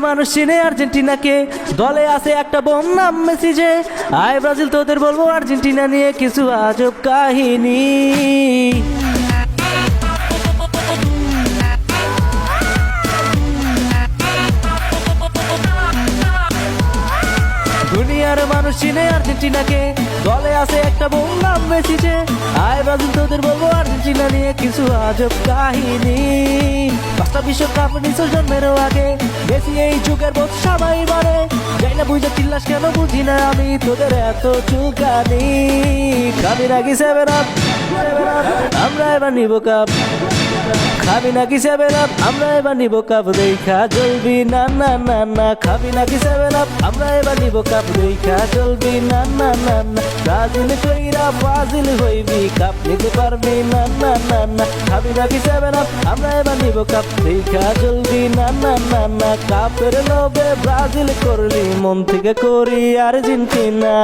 মানুষ চিনে আর্জেন্টিনাকে, দলে আছে একটা বোম নাম মেসি যে। আয় ব্রাজিল তোদের বলবো আর্জেন্টিনা নিয়ে কিছু আজব কাহিনী। দুনিয়ার মানুষ চিনে আর্জেন্টিনাকে, দলে আছে একটা বোম নাম মেসি যে। আয় ব্রাজিল তোদের বলবো আর্জেন্টিনা নিয়ে কিছু আজব কাহিনী। 5টা বিশ্বকাপ নিছো জন্মেরও আগে, মেসি এই যুগের বোধ সবাই বলে। যাই না বুঝে চিল্লাস কেন বুঝি না আমি তোদের এত চুলকানি। খাবি নাকি 7 আপ, আমরা এবার নিব কাপ। খাবি নাকি 7 আপ, আমরা এবার নিব কাপ। দেখা জ্বলবি না না না না। খাবি নাকি 7 আপ, আমরা এবার নিব কাপ। দেখা জ্বলবি না না না না। ব্রাজিল কইরা ব্রাজিল হইবি, কাপ নিতে পারবি না না না না। খাবি নাকি 7 আপ, আমরা এবার নিব কাপ। দেখা জ্বলবি না না না না। কাপের লোভে ব্রাজিল করলি, মন থেকে করি আর্জেন্টিনা।